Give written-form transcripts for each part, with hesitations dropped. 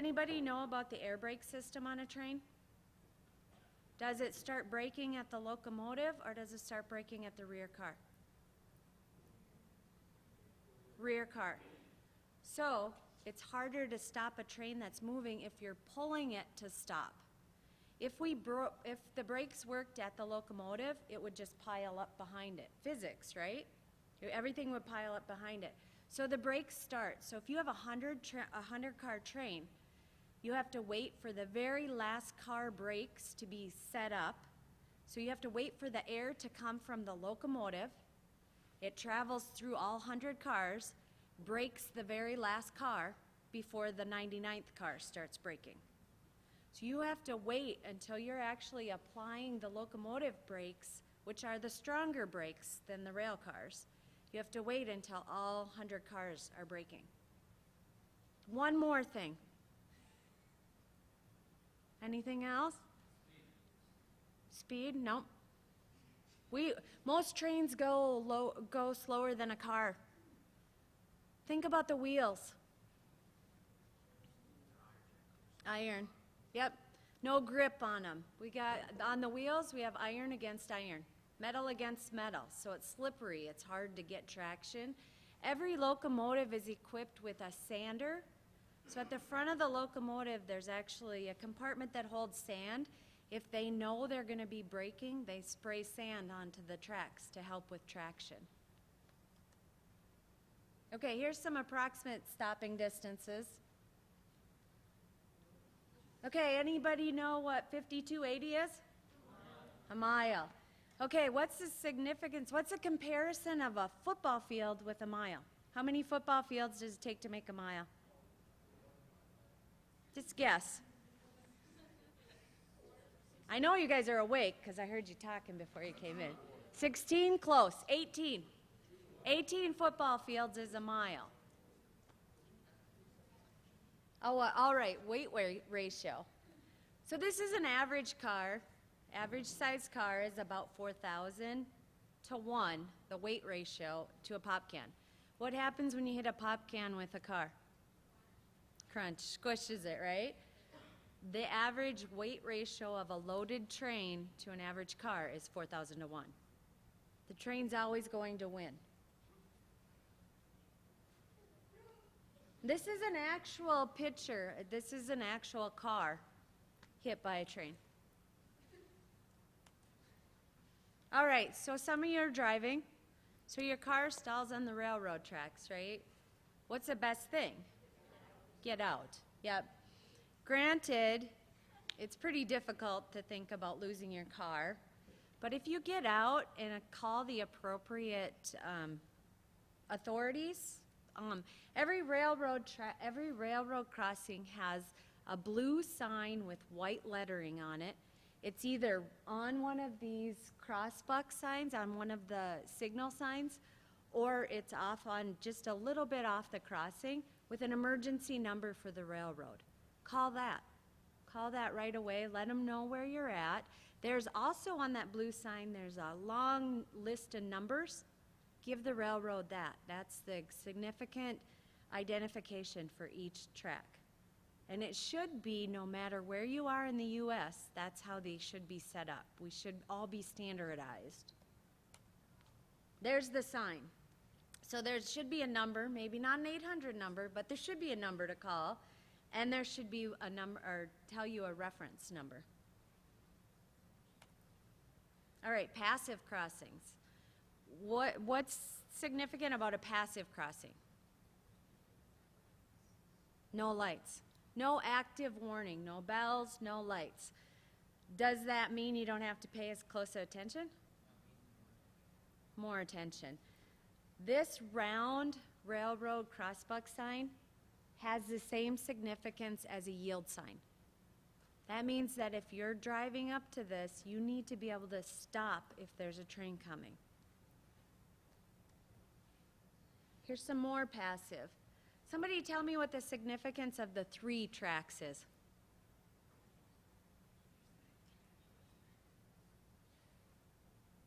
anybody know about the air brake system on a train? Does it start braking at the locomotive or does it start braking at the rear car? Rear car. So it's harder to stop a train that's moving if you're pulling it to stop. If the brakes worked at the locomotive, it would just pile up behind it. Physics, right? Everything would pile up behind it. So the brakes start. So if you have a 100-car train, you have to wait for the very last car brakes to be set up. So you have to wait for the air to come from the locomotive. It travels through all 100 cars, brakes the very last car before the 99th car starts braking. So you have to wait until you're actually applying the locomotive brakes, which are the stronger brakes than the rail cars. You have to wait until all 100 cars are braking. One more thing. Anything else? Speed? Nope. Most trains go slower than a car. Think about the wheels. Iron. Yep. No grip on them. On the wheels, we have iron against iron, metal against metal. So it's slippery. It's hard to get traction. Every locomotive is equipped with a sander. So at the front of the locomotive, there's actually a compartment that holds sand. If they know they're going to be braking, they spray sand onto the tracks to help with traction. Okay, here's some approximate stopping distances. Okay, anybody know what 5280 is? A mile. Okay, what's the significance? What's the comparison of a football field with a mile? How many football fields does it take to make a mile? Just guess. I know you guys are awake because I heard you talking before you came in. 16, close. 18. 18 football fields is a mile. Oh, all right, weight ratio. So this is an average car. Average size car is about 4,000 to 1, the weight ratio to a pop can. What happens when you hit a pop can with a car? Crunch, squishes it, right? The average weight ratio of a loaded train to an average car is 4,000 to 1. The train's always going to win. This is an actual picture. This is an actual car hit by a train. All right, so some of you are driving. So your car stalls on the railroad tracks, right? What's the best thing? Get out. Yep. Granted, it's pretty difficult to think about losing your car, but if you get out and call the appropriate authorities, every railroad crossing has a blue sign with white lettering on it. It's either on one of these crossbuck signs, on one of the signal signs, or it's off on just a little bit off the crossing with an emergency number for the railroad. Call that. Call that right away. Let them know where you're at. There's also on that blue sign, there's a long list of numbers. Give the railroad that. That's the significant identification for each track. And it should be, no matter where you are in the U.S., that's how they should be set up. We should all be standardized. There's the sign. So there should be a number, maybe not an 800 number, but there should be a number to call. And there should be a number, or tell you a reference number. All right, passive crossings. What's significant about a passive crossing? No lights. No active warning, no bells, no lights. Does that mean you don't have to pay as close attention? More attention. This round railroad crossbuck sign has the same significance as a yield sign. That means that if you're driving up to this, you need to be able to stop if there's a train coming. Here's some more passive. Somebody tell me what the significance of the 3 tracks is.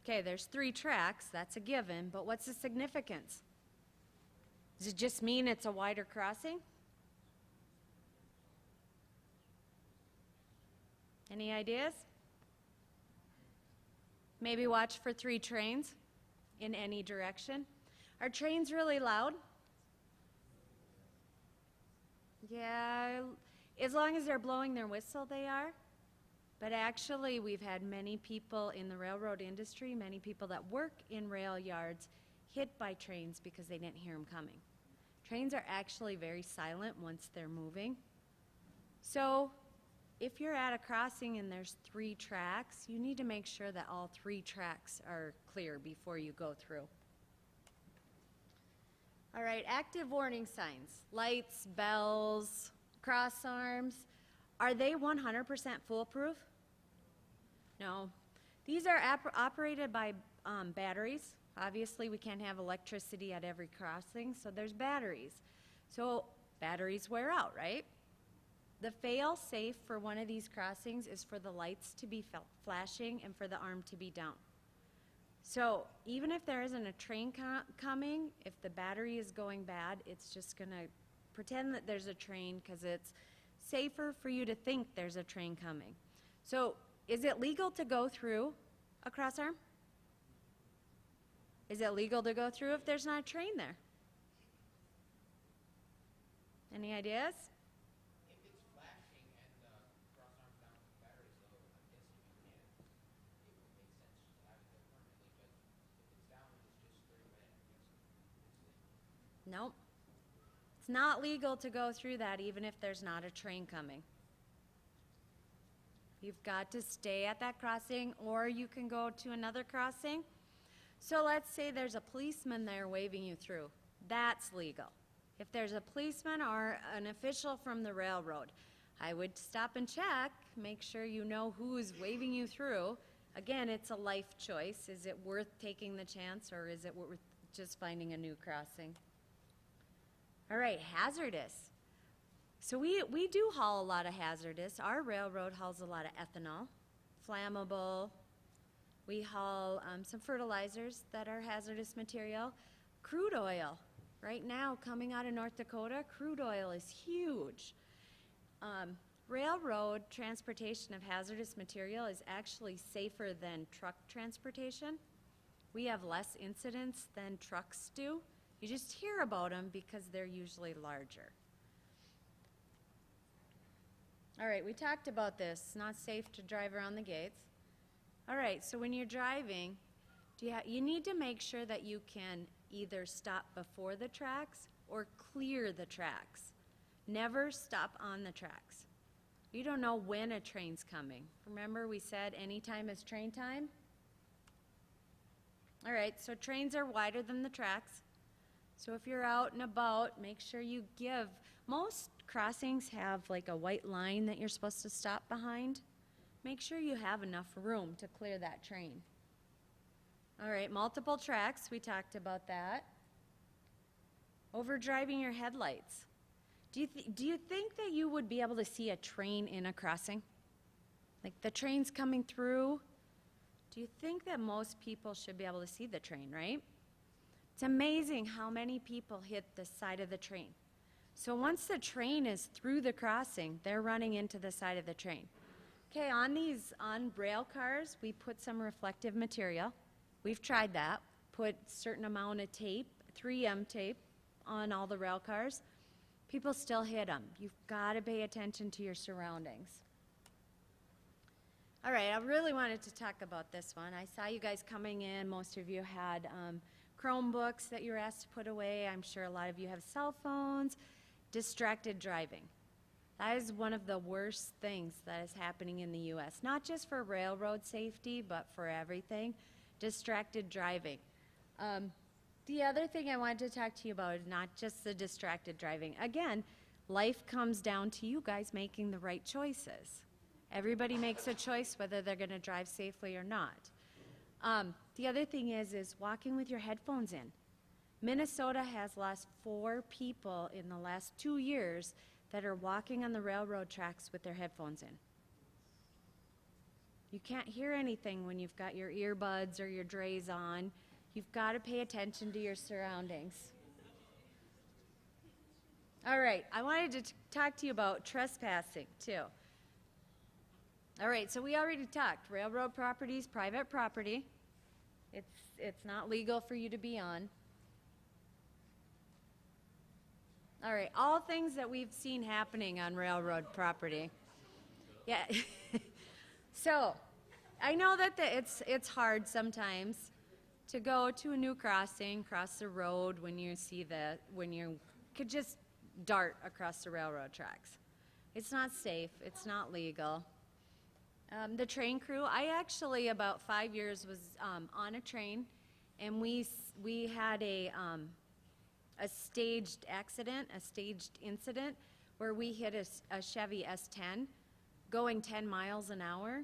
Okay, there's 3 tracks, that's a given, but what's the significance? Does it just mean it's a wider crossing? Any ideas? Maybe watch for 3 trains in any direction. Are trains really loud? Yeah, as long as they're blowing their whistle, they are. But actually, we've had many people in the railroad industry, many people that work in rail yards, hit by trains because they didn't hear them coming. Trains are actually very silent once they're moving. So if you're at a crossing and there's 3 tracks, you need to make sure that all 3 tracks are clear before you go through. All right, active warning signs, lights, bells, cross arms. Are they 100% foolproof? No. These are operated by batteries. Obviously, we can't have electricity at every crossing, so there's batteries. So batteries wear out, right? The fail-safe for one of these crossings is for the lights to be flashing and for the arm to be down. So even if there isn't a train coming, if the battery is going bad, it's just going to pretend that there's a train because it's safer for you to think there's a train coming. So is it legal to go through a cross arm? Is it legal to go through if there's not a train there? Any ideas? If it's flashing and the cross arm's down with the batteries low, I'm guessing you can. It would make sense to have it there permanently, but if it's down and it's just straight red, I'm guessing it's legal. Nope. It's not legal to go through that even if there's not a train coming. You've got to stay at that crossing or you can go to another crossing. So let's say there's a policeman there waving you through. That's legal. If there's a policeman or an official from the railroad, I would stop and check, make sure you know who's waving you through. Again, it's a life choice. Is it worth taking the chance or is it worth just finding a new crossing? All right, hazardous. So we do haul a lot of hazardous. Our railroad hauls a lot of ethanol, flammable. We haul some fertilizers that are hazardous material. Crude oil. Right now, coming out of North Dakota, crude oil is huge. Railroad transportation of hazardous material is actually safer than truck transportation. We have less incidents than trucks do. You just hear about them because they're usually larger. All right, we talked about this. It's not safe to drive around the gates. All right, so when you're driving, you need to make sure that you can either stop before the tracks or clear the tracks. Never stop on the tracks. You don't know when a train's coming. Remember we said anytime is train time? All right, so trains are wider than the tracks. So if you're out and about, make sure you give. Most crossings have like a white line that you're supposed to stop behind. Make sure you have enough room to clear that train. All right, multiple tracks, we talked about that. Overdriving your headlights. Do you think that you would be able to see a train in a crossing? Like the train's coming through? Do you think that most people should be able to see the train, right? It's amazing how many people hit the side of the train. So once the train is through the crossing, they're running into the side of the train. Okay, on rail cars, we put some reflective material. We've tried that. Put a certain amount of tape, 3M tape, on all the rail cars. People still hit them. You've got to pay attention to your surroundings. All right, I really wanted to talk about this one. I saw you guys coming in. Most of you had Chromebooks that you were asked to put away. I'm sure a lot of you have cell phones. Distracted driving. That is one of the worst things that is happening in the U.S., not just for railroad safety, but for everything. Distracted driving. The other thing I wanted to talk to you about is not just the distracted driving. Again, life comes down to you guys making the right choices. Everybody makes a choice whether they're going to drive safely or not. The other thing is walking with your headphones in. Minnesota has lost 4 people in the last 2 years that are walking on the railroad tracks with their headphones in. You can't hear anything when you've got your earbuds or your drays on. You've got to pay attention to your surroundings. All right, I wanted to talk to you about trespassing too. All right, so we already talked. Railroad property is private property. It's not legal for you to be on. All right, all things that we've seen happening on railroad property. Yeah. So, I know that it's hard sometimes to go to a new crossing, cross the road when you could just dart across the railroad tracks. It's not safe. It's not legal. The train crew, I actually about 5 years was on a train, and we had a staged accident, a staged incident, where we hit a Chevy S10 going 10 miles an hour.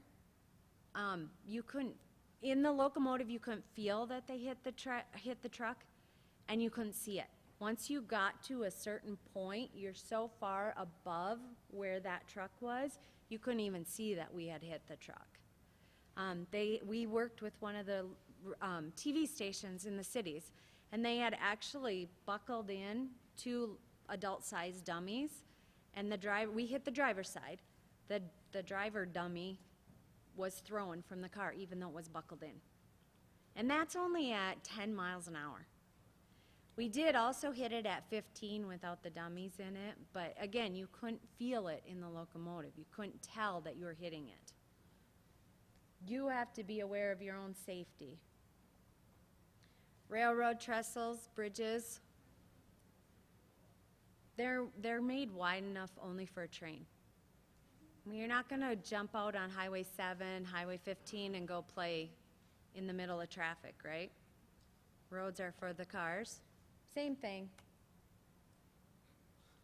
You couldn't, in the locomotive, you couldn't feel that they hit the truck, and you couldn't see it. Once you got to a certain point, you're so far above where that truck was, you couldn't even see that we had hit the truck. We worked with one of the TV stations in the cities, and they had actually buckled in 2 adult-sized dummies, and we hit the driver's side. The driver dummy was thrown from the car, even though it was buckled in. And that's only at 10 miles an hour. We did also hit it at 15 without the dummies in it, but again, you couldn't feel it in the locomotive. You couldn't tell that you were hitting it. You have to be aware of your own safety. Railroad trestles, bridges, they're made wide enough only for a train. I mean, you're not going to jump out on Highway 7, Highway 15, and go play in the middle of traffic, right? Roads are for the cars. Same thing.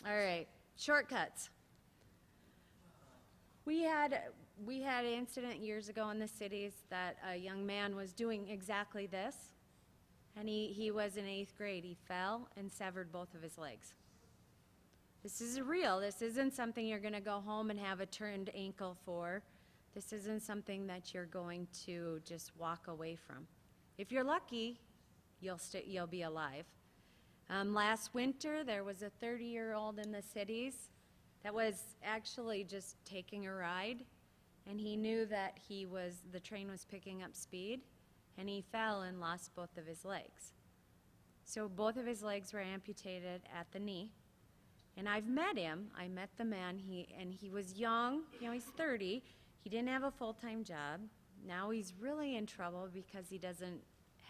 All right, shortcuts. We had an incident years ago in the cities that a young man was doing exactly this, and he was in 8th grade. He fell and severed both of his legs. This is real. This isn't something you're going to go home and have a turned ankle for. This isn't something that you're going to just walk away from. If you're lucky, you'll be alive. Last winter, there was a 30-year-old in the cities that was actually just taking a ride, and he knew that the train was picking up speed, and he fell and lost both of his legs. So both of his legs were amputated at the knee. And I've met him. I met the man. He was young. He's 30. He didn't have a full-time job. Now he's really in trouble because he doesn't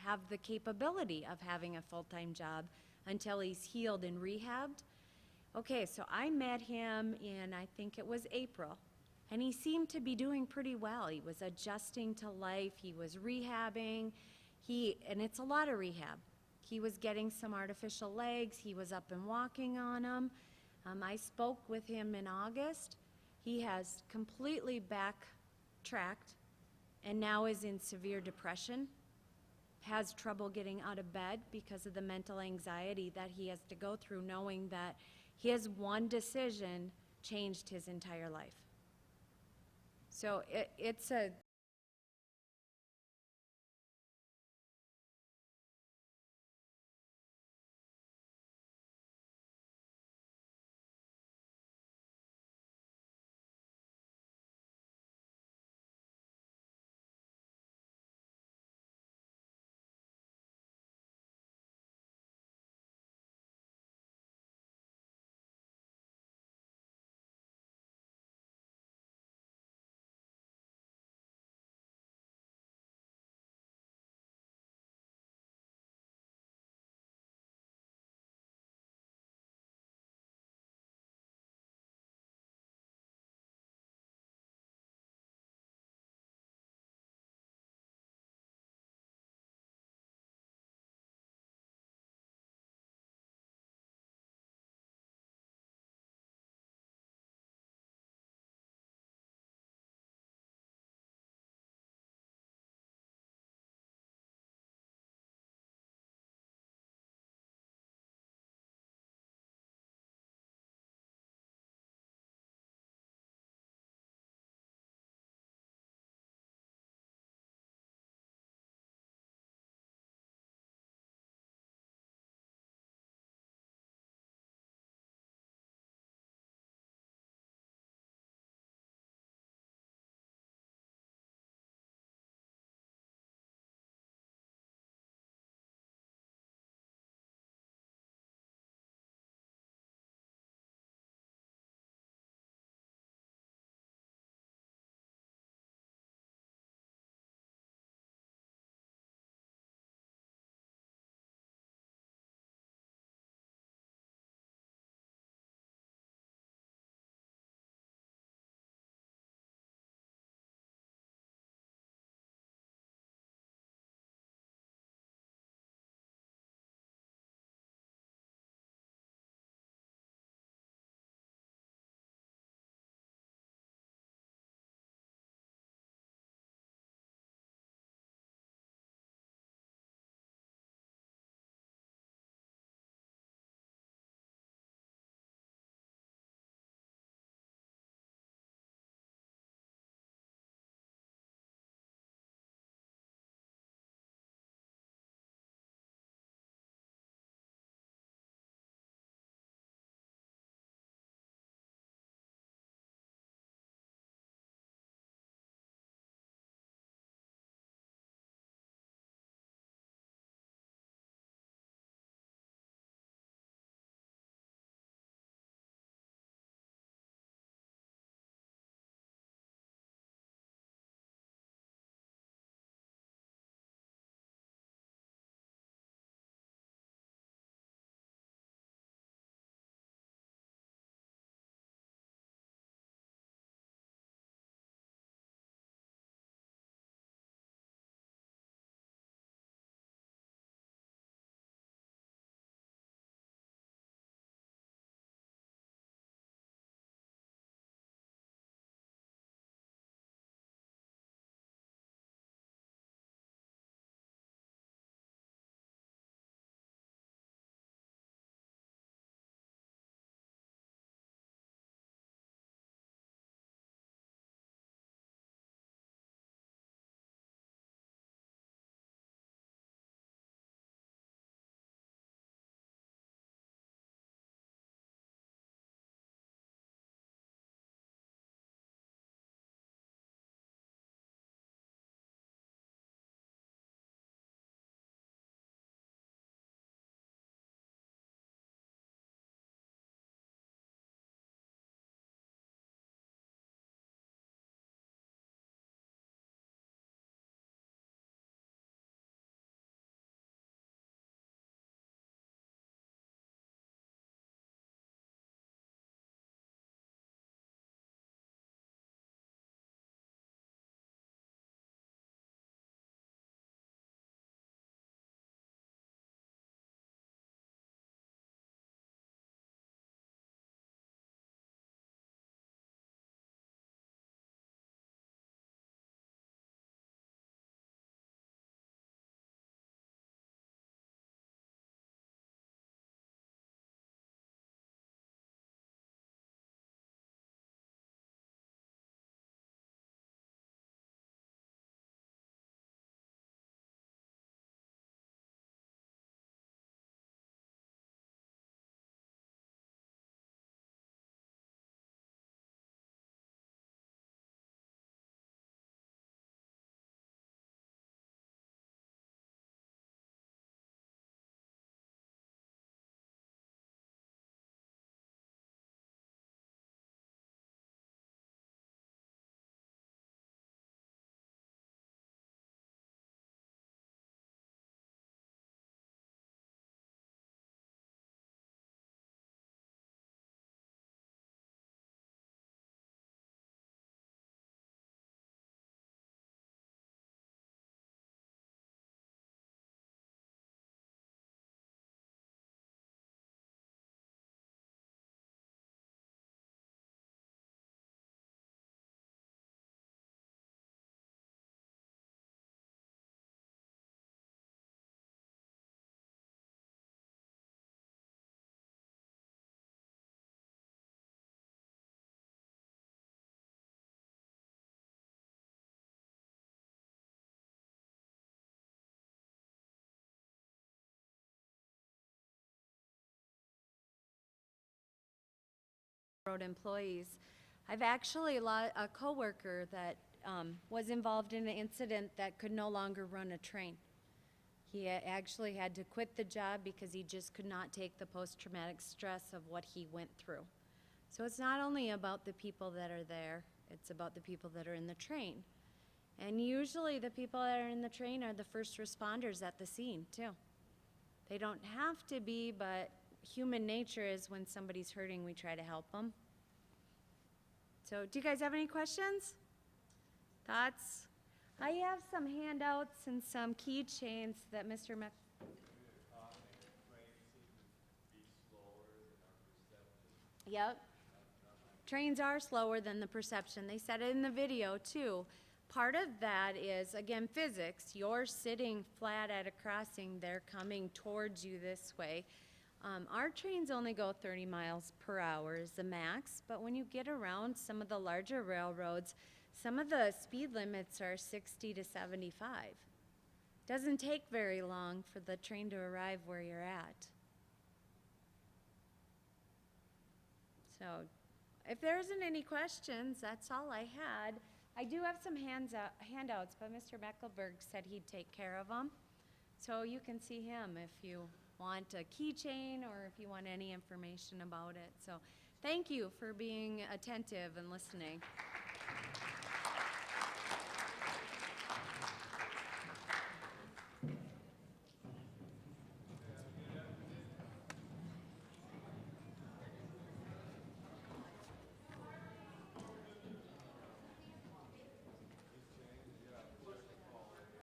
have the capability of having a full-time job until he's healed and rehabbed. Okay, so I met him in, I think it was April, and he seemed to be doing pretty well. He was adjusting to life. He was rehabbing. And it's a lot of rehab. He was getting some artificial legs. He was up and walking on them. I spoke with him in August. He has completely backtracked and now is in severe depression, has trouble getting out of bed because of the mental anxiety that he has to go through, knowing that his one decision changed his entire life. So it's a railroad employees. I've actually a coworker that was involved in an incident that could no longer run a train. He actually had to quit the job because he just could not take the post-traumatic stress of what he went through. So it's not only about the people that are there, it's about the people that are in the train. And usually the people that are in the train are the first responders at the scene, too. They don't have to be, but human nature is when somebody's hurting, we try to help them. So do you guys have any questions? Thoughts? I have some handouts and some keychains that Mr. Mc... Yep. Trains are slower than the perception. They said it in the video, too. Part of that is, again, physics. You're sitting flat at a crossing. They're coming towards you this way. Our trains only go 30 miles per hour is the max, but when you get around some of the larger railroads, some of the speed limits are 60 to 75. Doesn't take very long for the train to arrive where you're at. So if there isn't any questions, that's all I had. I do have some handouts, but Mr. Meckelberg said he'd take care of them. So you can see him if you want a keychain or if you want any information about it. So thank you for being attentive and listening.